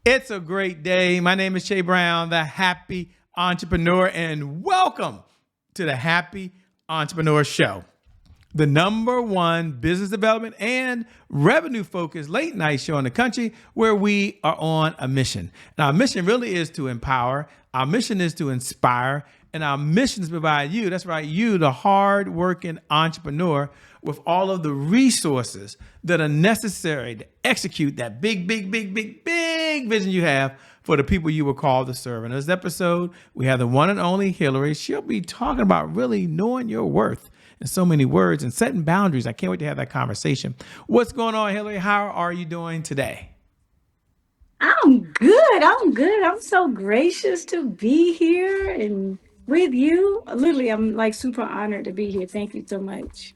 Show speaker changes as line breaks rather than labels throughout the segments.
It's a great day. My name is Shay Brown, the Happy Entrepreneur, and welcome to the Happy Entrepreneur Show, the #1 business development and revenue focused late night show in the country where we are on a mission. And our mission really is to empower, our mission is to inspire, and our mission is to provide you, that's right, you, the hard working entrepreneur, with all of the resources that are necessary to execute that big vision you have for the people you were called to serve. In this episode, we have the one and only Hillary. She'll be talking about really knowing your worth in so many words and setting boundaries. I can't wait to have that conversation. What's going on, Hillary? How are you doing today?
I'm good. I'm so gracious to be here and with you. Literally, I'm like super honored to be here. Thank you so much.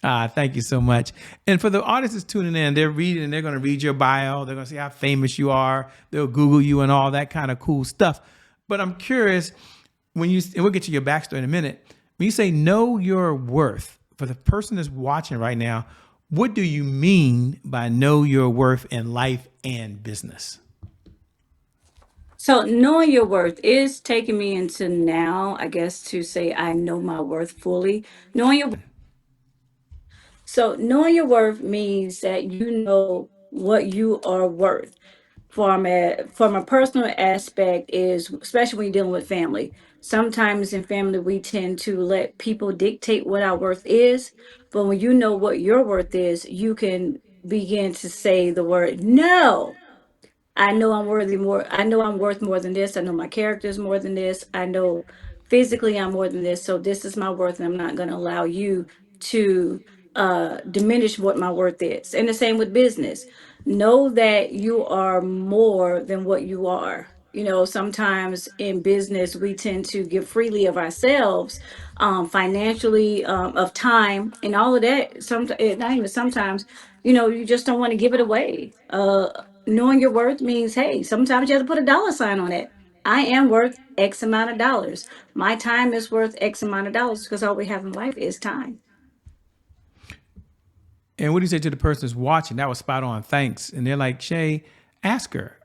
Thank you so much. And for the audience that's tuning in, they're reading and they're going to read your bio. They're going to see how famous you are. They'll Google you and all that kind of cool stuff. But I'm curious, and we'll get to your backstory in a minute. When you say know your worth, for the person that's watching right now, what do you mean by know your worth in life and business?
So, knowing your worth is taking me into now, I guess, to say I know my worth fully. Knowing your knowing your worth means that you know what you are worth. From a personal aspect is especially when you're dealing with family. Sometimes in family we tend to let people dictate what our worth is, but when you know what your worth is, you can begin to say the word no. I know I'm worthy more. I know I'm worth more than this. I know my character is more than this. I know physically I'm more than this. So this is my worth, and I'm not going to allow you to diminish what my worth is. And the same with business. Know that you are more than what you are. You know, sometimes in business we tend to give freely of ourselves, financially, of time, and all of that. Sometimes, not even sometimes, you just don't want to give it away. Knowing your worth means, hey, sometimes you have to put a dollar sign on it. I am worth X amount of dollars. My time is worth X amount of dollars because all we have in life is time.
And what do you say to the person that's watching? That was spot on. Thanks. And they're like, Shay, ask her,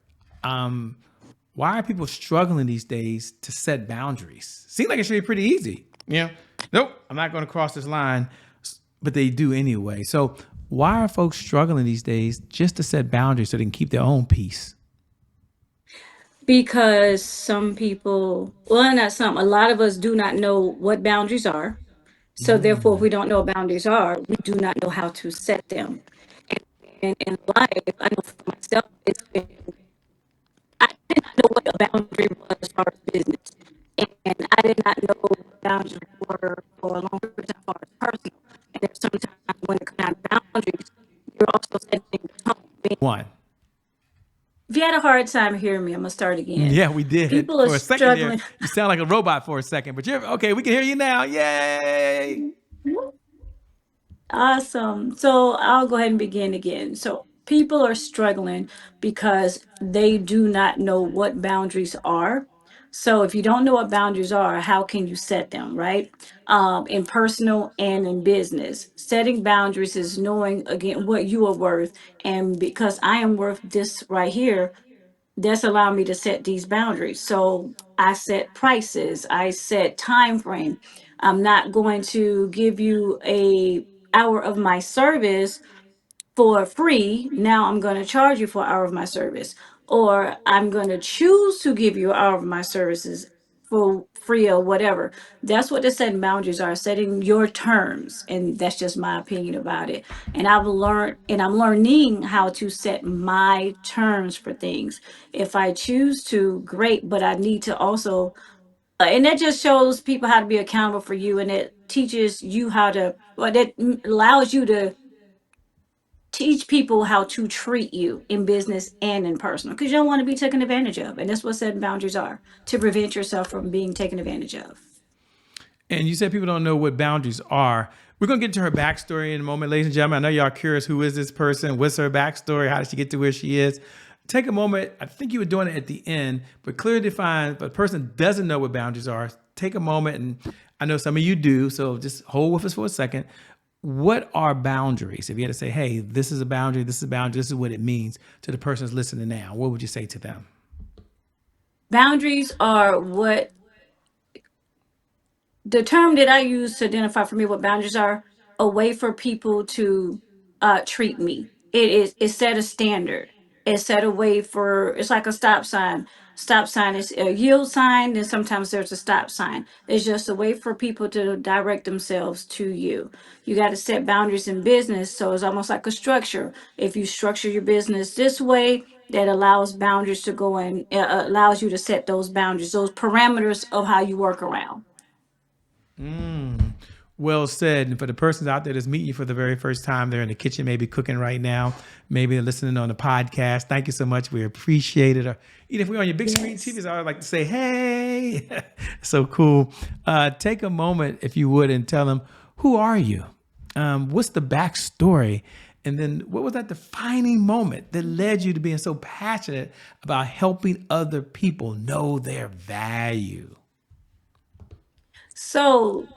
um, why are people struggling these days to set boundaries? Seems like it should be pretty easy. Yeah. Nope, I'm not going to cross this line, but they do anyway. So why are folks struggling these days just to set boundaries so they can keep their own peace?
Because some people, well, not some, a lot of us do not know what boundaries are. So therefore, if we don't know what boundaries are, we do not know how to set them. And in life, I know for myself, I did not know what a boundary was as far as business. And I did not know what boundaries were for a long period as far as personal. And there's sometimes when it comes down to boundaries, you're also setting the tone.
One.
If you had a hard time hearing me, I'm gonna start again.
Yeah, we did.
People are
For a second there,
struggling.
you sound like a robot for a second, but you're okay. We can hear you now. Yay.
Awesome. So I'll go ahead and begin again. So people are struggling because they do not know what boundaries are. So if you don't know what boundaries are, how can you set them, right? In personal and in business, setting boundaries is knowing again what you are worth. And because I am worth this right here, that's allowed me to set these boundaries. So I set prices, I set time frame. I'm not going to give you a hour of my service for free. Now I'm going to charge you for an hour of my service, or I'm going to choose to give you an hour of my services for free or whatever. That's what the setting boundaries are, setting your terms. And that's just my opinion about it. And I've learned, and I'm learning how to set my terms for things. If I choose to, great, but I need to also, and that just shows people how to be accountable for you. And it teaches you how to, or that allows you to teach people how to treat you in business and in personal because you don't want to be taken advantage of. And that's what setting boundaries are, to prevent yourself from being taken advantage of.
And you said people don't know what boundaries are. We're going to get into her backstory in a moment, ladies and gentlemen. I know y'all curious, who is this person? What's her backstory? How did she get to where she is? Take a moment. I think you were doing it at the end, but clearly define, but a person doesn't know what boundaries are. Take a moment, and I know some of you do, so just hold with us for a second. what are boundaries? If you had to say, hey, this is a boundary, this is a boundary, this is what it means to the person who's listening now, what would you say to them?
Boundaries are what the term that I use to identify for me what boundaries are, a way for people to treat me. It set a standard. It set a way for, it's like a stop sign. Stop sign is a yield sign, and sometimes there's a stop sign. It's just a way for people to direct themselves to you. You got to set boundaries in business. So it's almost like a structure. If you structure your business this way, that allows boundaries to go in, allows you to set those boundaries, those parameters of how you work around.
Well said. And for the persons out there that's meeting you for the very first time, they're in the kitchen, maybe cooking right now, maybe they're listening on the podcast. Thank you so much. We appreciate it. Or even if we're on your big screen
Yes.
TVs, I would like to say, hey, so cool. Take a moment, if you would, and tell them, who are you? What's the backstory? And then what was that defining moment that led you to being so passionate about helping other people know their value?
So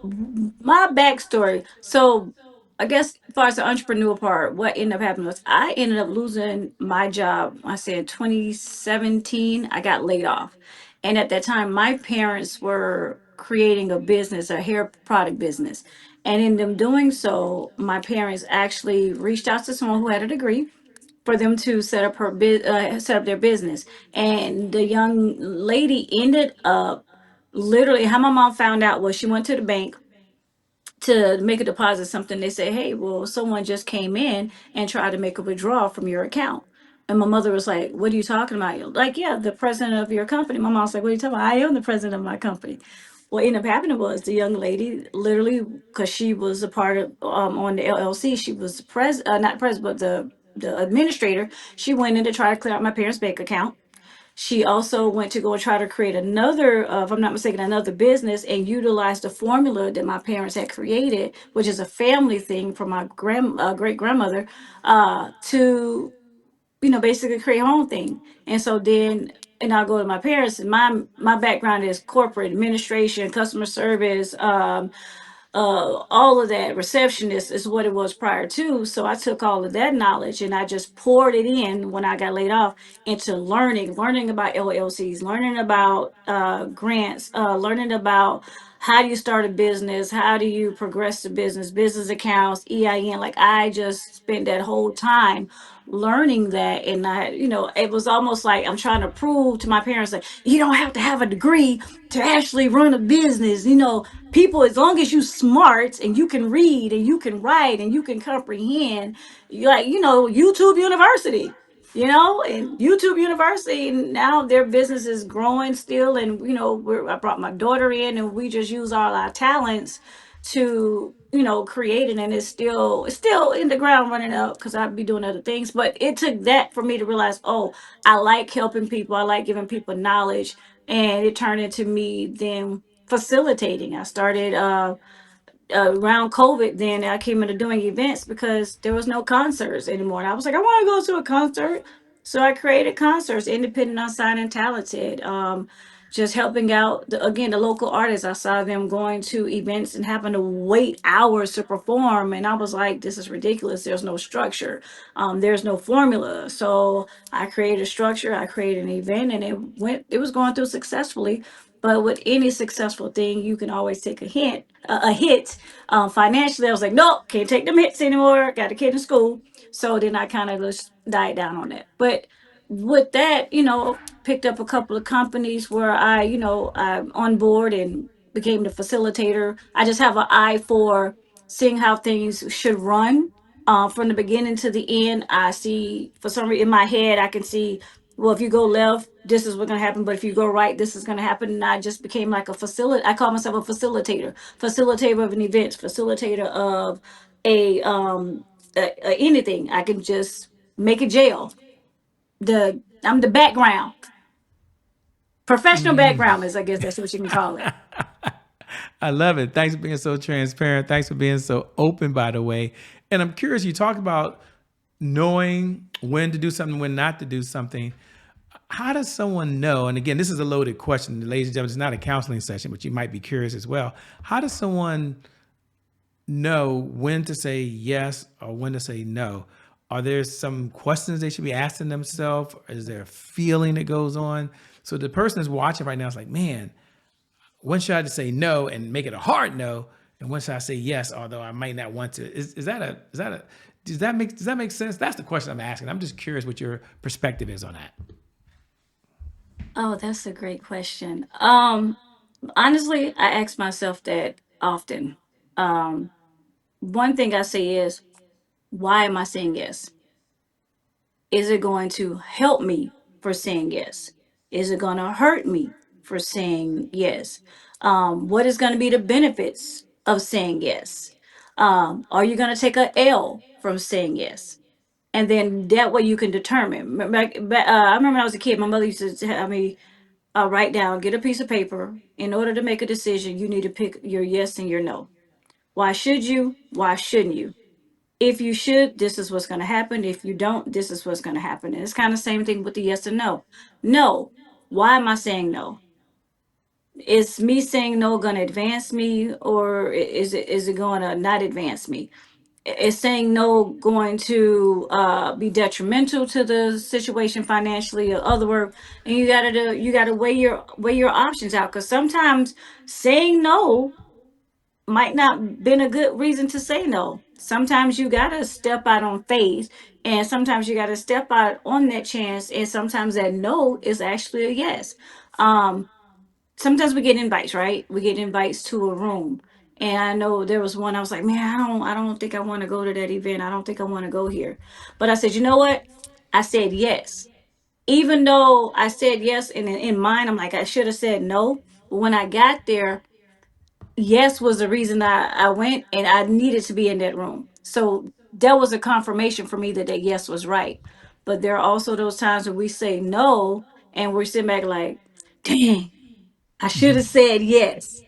my backstory. So I guess as far as the entrepreneur part, what ended up happening was I ended up losing my job. I said 2017, I got laid off. And at that time, my parents were creating a business, a hair product business. And in them doing so, my parents actually reached out to someone who had a degree for them to set up their business. And the young lady ended up literally, how my mom found out was she went to the bank to make a deposit something. They say, hey, well, someone just came in and tried to make a withdrawal from your account. And my mother was like, what are you talking about? Like, yeah, the president of your company. My mom's like, what are you talking about? I am the president of my company. What ended up happening was the young lady literally, because she was a part of on the LLC, she was not president, but the administrator. She went in to try to clear out my parents' bank account. She also went to go try to create another, if I'm not mistaken, another business, and utilize the formula that my parents had created, which is a family thing from my great grandmother, to basically create her own thing. And so then, and I'll go to my parents. And my background is corporate administration, customer service, all of that receptionist is what it was prior to. So I took all of that knowledge and I just poured it in when I got laid off into learning about LLCs, learning about grants, learning about how do you start a business, how do you progress the business accounts, EIN. Like I just spent that whole time learning that. And it was almost like I'm trying to prove to my parents that you don't have to have a degree to actually run a business. People, as long as you smart and you can read and you can write and you can comprehend, you like YouTube University, and YouTube University, and now their business is growing still. And I brought my daughter in and we just use all our talents to create it. And it's still in the ground running out because I'd be doing other things. But it took that for me to realize, oh, I like helping people, I like giving people knowledge. And it turned into me then facilitating. I started around COVID. Then I came into doing events because there was no concerts anymore. And I was like, I want to go to a concert. So I created concerts, independent, unsigned, and talented. Just helping out again the local artists. I saw them going to events and having to wait hours to perform, and I was like, "This is ridiculous. There's no structure. There's no formula." So I created a structure. I created an event, and it was going through successfully. But with any successful thing, you can always take a hit. Financially, I was like, nope, can't take them hits anymore. Got a kid in school. So then I kind of just died down on that. But with that, picked up a couple of companies where I'm on board and became the facilitator. I just have an eye for seeing how things should run. From the beginning to the end, I see, for some reason in my head, I can see, well, if you go left, this is what's going to happen. But if you go right, this is going to happen. And I just became like I call myself a facilitator of an event, facilitator of anything. I can just make a jail. I'm the background, professional background, is I guess that's what you can call it.
I love it. Thanks for being so transparent. Thanks for being so open, by the way. And I'm curious, you talk about knowing when to do something, when not to do something. How does someone know? And again, this is a loaded question, ladies and gentlemen. It's not a counseling session, but you might be curious as well. How does someone know when to say yes or when to say no, are there some questions they should be asking themselves? Is there a feeling that goes on? So the person that's watching right now is like, man, when should I just say no and make it a hard no? And when should I say yes, although I might not want to? Does that make sense? That's the question I'm asking. I'm just curious what your perspective is on that.
Oh, that's a great question. Honestly, I ask myself that often. Um, One thing I say is, why am I saying yes? Is it going to help me for saying yes? Is it going to hurt me for saying yes? What is going to be the benefits of saying yes? Are you going to take a L from saying yes? And then that way you can determine. I remember when I was a kid, my mother used to have me write down, get a piece of paper. In order to make a decision, you need to pick your yes and your no. Why should you? Why shouldn't you? If you should, this is what's going to happen. If you don't, this is what's going to happen. And it's kind of the same thing with the yes and no. No. Why am I saying no? Is me saying no going to advance me, or is it going to not advance me? Is saying no going to be detrimental to the situation financially or other work? And you gotta weigh your options out, because sometimes saying no might not been a good reason to say no. Sometimes you gotta step out on faith, and sometimes you gotta step out on that chance, and sometimes that no is actually a yes. Um, Sometimes we get invites, right? We get invites to a room. And I know there was one I was like, man, I don't think I want to go to that event. I don't think I want to go here. But I said, you know what? I said yes. Even though I said yes, and in mind, I'm like, I should have said no. But when I got there, yes was the reason I went, and I needed to be in that room. So that was a confirmation for me that that yes was right. But there are also those times when we say no and we're sitting back like, dang, I should have said yes.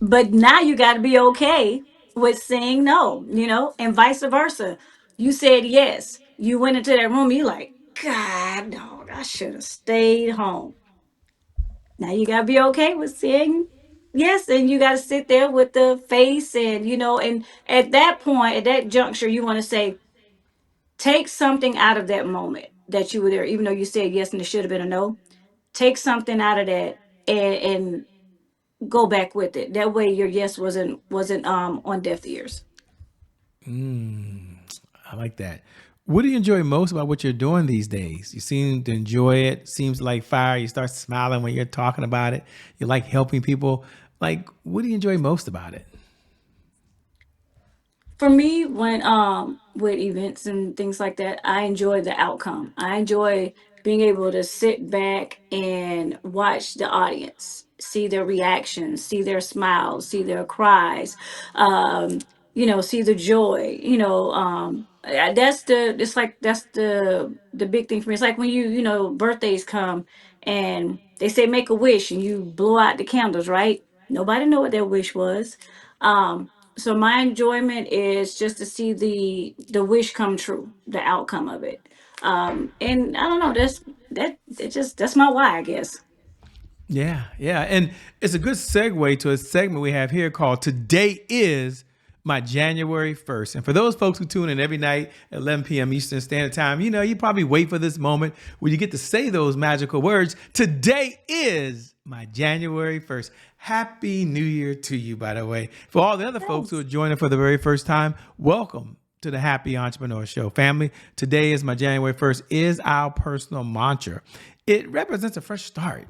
But now you got to be okay with saying no, and vice versa. You said yes. You went into that room, you like, God, dog, I should have stayed home. Now you got to be okay with saying yes, and you got to sit there with the face, and at that point, at that juncture, you want to say, take something out of that moment that you were there, even though you said yes and it should have been a no. Take something out of that, and go back with it. That way your yes wasn't on deaf ears.
I like that. What do you enjoy most about what you're doing these days? You seem to enjoy it. Seems like fire. You start smiling when you're talking about it. You like helping people. Like, what do you enjoy most about it?
For me, when with events and things like that, I enjoy the outcome. I enjoy being able to sit back and watch the audience, see their reactions, see their smiles, see their cries, see the joy. That's the big thing for me. It's like when birthdays come, and they say make a wish, and you blow out the candles, right? Nobody know what their wish was. So my enjoyment is just to see the wish come true, the outcome of it. And I don't know, that's my why, I guess.
Yeah, yeah. And it's a good segue to a segment we have here called Today is My January 1st. And for those folks who tune in every night at 11 p.m. Eastern Standard Time, you probably wait for this moment where you get to say those magical words. Today is my January 1st. Happy New Year to you, by the way. For all the other folks who
Thanks.
are joining for the very first time, welcome to the Happy Entrepreneur Show. Family, today is my January 1st is our personal mantra. It represents a fresh start.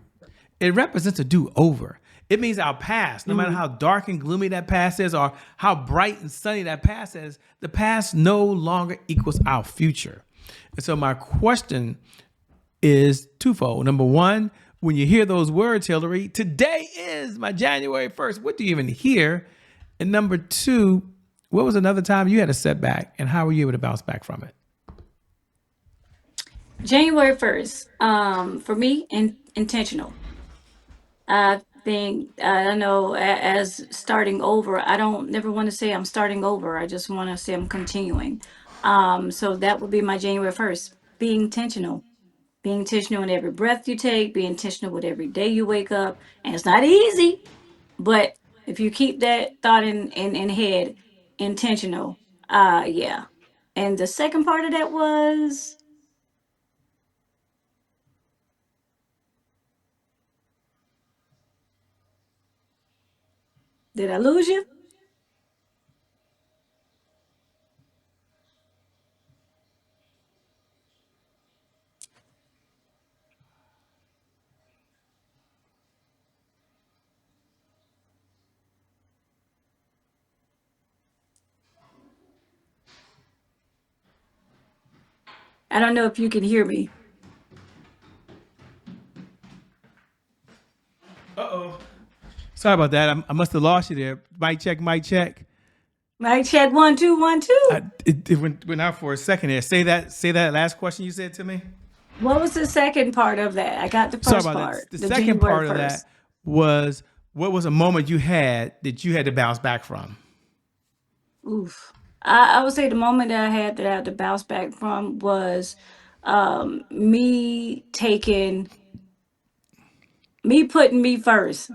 It represents a do-over. It means our past, no matter
Mhm.
how dark and gloomy that past is or how bright and sunny that past is, the past no longer equals our future. And so my question is twofold. Number one, when you hear those words, Hillary, today is my January 1st, what do you even hear? And number two, what was another time you had a setback and how were you able to bounce back from it?
January 1st, for me, intentional. I think I know, as starting over, I don't never want to say I'm starting over. I just want to say I'm continuing. So that would be my January 1st. Be intentional. Be intentional in every breath you take. Be intentional with every day you wake up. And it's not easy, but if you keep that thought in head, intentional. Yeah. And the second part of that was, did I lose you? I don't know if you can hear me.
Uh-oh. Sorry about that. I must have lost you there. Mic check, mic check.
Mic check, 1 2 1 2.
It went out for a second there. Say that last question you said to me.
What was the second part of that? I got the
Sorry
first
about that.
part,
The
the G
second
word
part of
first.
that was, what was a moment you had that you had to bounce back from?
Oof. I would say the moment that I had to bounce back from was me taking, me putting me first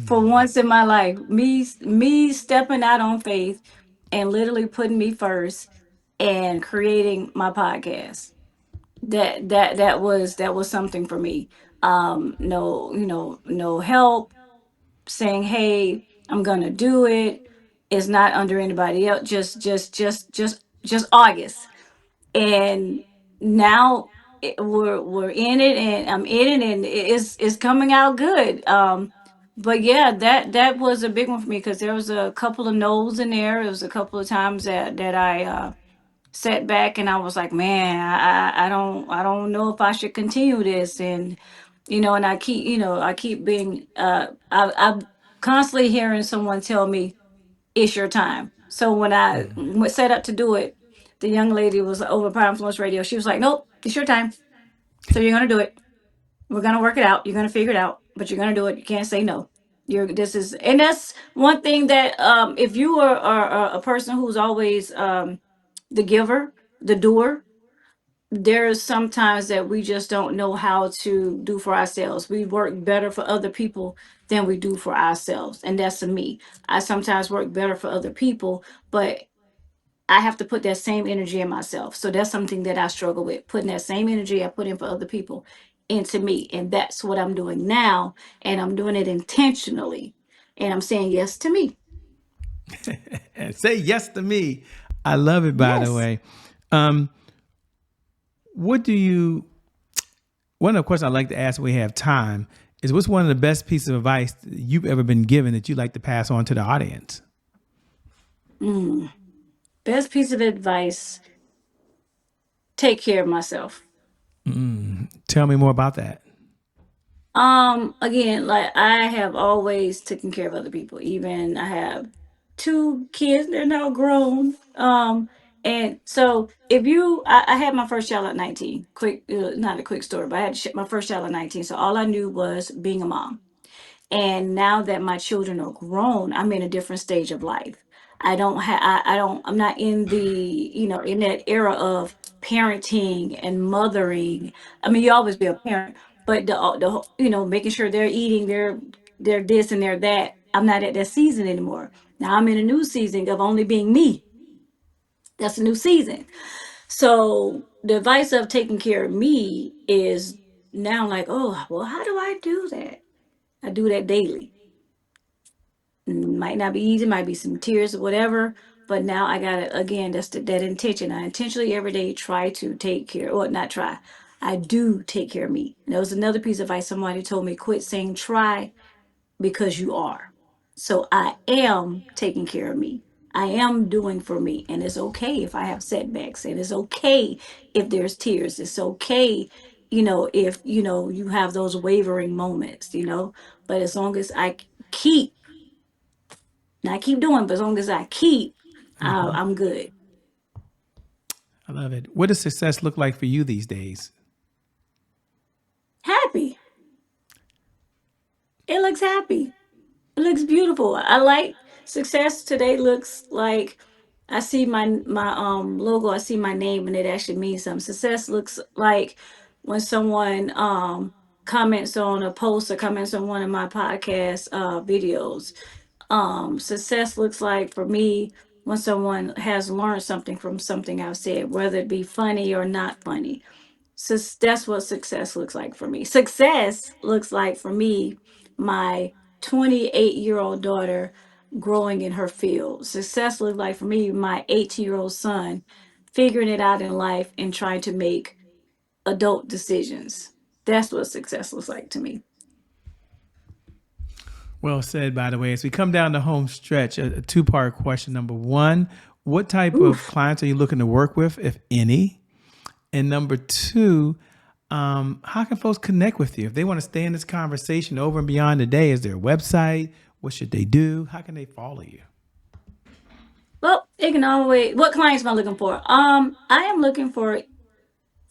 for once in my life. Me stepping out on faith and literally putting me first and creating my podcast. That was something for me. No, no help saying, "Hey, I'm gonna do it." It's not under anybody else. Just August, and now we're in it, and I'm in it, and it's coming out good. But yeah, that was a big one for me because there was a couple of no's in there. There was a couple of times that I sat back and I was like, man, I don't know if I should continue this, and and I keep being I'm constantly hearing someone tell me it's your time. So when I set up to do it, the young lady was over Power Influence Radio. She was like, nope, it's your time. So you're gonna do it. We're gonna work it out. You're gonna figure it out, but you're gonna do it. You can't say no. And that's one thing that if you are a person who's always the giver, the doer, there's sometimes that we just don't know how to do for ourselves. We work better for other people than we do for ourselves. And that's a me. I sometimes work better for other people, but I have to put that same energy in myself. So that's something that I struggle with, putting that same energy I put in for other people into me. And that's what I'm doing now. And I'm doing it intentionally. And I'm saying yes to me.
And say yes to me. I love it, by the
Yes.
way. Um, what do you, one of the questions I like to ask when we have time is, what's one of the best pieces of advice you've ever been given that you'd like to pass on to the audience?
Mm. Best piece of advice, take care of myself.
Tell me more about that.
Again, like I have always taken care of other people. Even I have two kids, they're now grown. And so if I had my first child at 19. Quick, not a quick story, but I had my first child at 19. So all I knew was being a mom. And now that my children are grown, I'm in a different stage of life. I'm not in in that era of parenting and mothering. I mean, you always be a parent, but making sure they're eating, they're this and they're that. I'm not at that season anymore. Now I'm in a new season of only being me. That's a new season. So the advice of taking care of me is now like, oh, well, how do I do that? I do that daily. Might not be easy, might be some tears or whatever, but now I gotta, again, that's that intention. I intentionally every day try to take care, or not try, I do take care of me. And that was another piece of advice somebody told me: quit saying try, because you are. So I am taking care of me. I am doing for me, and it's okay if I have setbacks, and it's okay if there's tears. It's okay, if you have those wavering moments, but as long as I keep, not keep doing, but as long as I keep, I'm good.
I love it. What does success look like for you these days?
Happy. It looks happy. It looks beautiful. I like success today. Looks like I see my logo. I see my name, and it actually means something. Success looks like when someone comments on a post or comments on one of my podcast videos. Success looks like for me when someone has learned something from something I've said, whether it be funny or not funny. So that's what success looks like for me. Success looks like for me, my 28-year-old daughter growing in her field. Success looks like for me, my 18-year-old son figuring it out in life and trying to make adult decisions. That's what success looks like to me.
Well said, by the way. As we come down the home stretch, a two-part question. Number one, what type of
Oof.
clients are you looking to work with, if any? And number two, how can folks connect with you? If they want to stay in this conversation over and beyond the day, is there a website? What should they do? How can they follow you?
Well, it can always. What clients am I looking for? I am looking for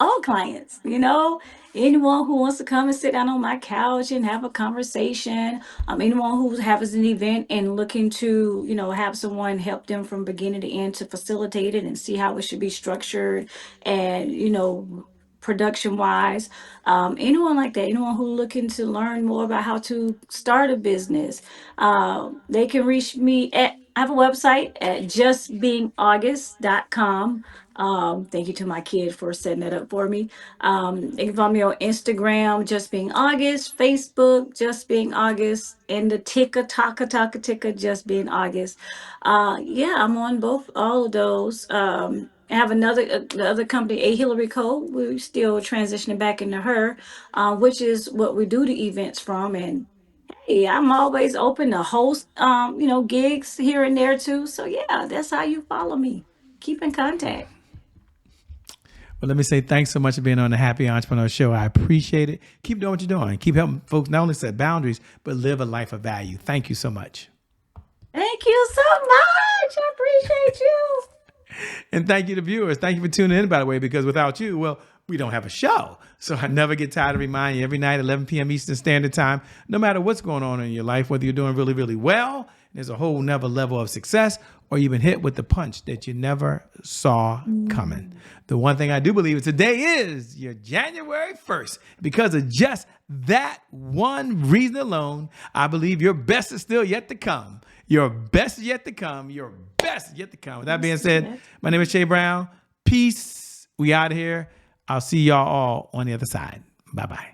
all clients, anyone who wants to come and sit down on my couch and have a conversation, anyone who has an event and looking to, have someone help them from beginning to end to facilitate it and see how it should be structured and, production wise. Anyone like that, anyone who looking to learn more about how to start a business, they can reach me at, I have a website at justbeingaugust.com. Thank you to my kid for setting that up for me. You can follow me on Instagram, Just Being August, Facebook, Just Being August, and the ticker, Just Being August. Yeah, I'm on both, all of those. I have the other company, AHilleryCo. We're still transitioning back into her, which is what we do the events from. And hey, I'm always open to host, gigs here and there too. So yeah, that's how you follow me. Keep in contact.
Well, let me say thanks so much for being on the Happy Entrepreneur Show. I appreciate it. Keep doing what you're doing. Keep helping folks not only set boundaries, but live a life of value. Thank you so much.
Thank you so much. I appreciate you.
And thank you to viewers. Thank you for tuning in, by the way, because without you, well, we don't have a show. So I never get tired of reminding you every night, 11 p.m. Eastern Standard Time, no matter what's going on in your life, whether you're doing really, really well, there's a whole nother level of success, or you've been hit with the punch that you never saw coming. The one thing I do believe is today is your January 1st. Because of just that one reason alone, I believe your best is still yet to come. Your best is yet to come. Your best is yet to come. With that being said, my name is Shay Brown. Peace. We out of here. I'll see y'all all on the other side. Bye-bye.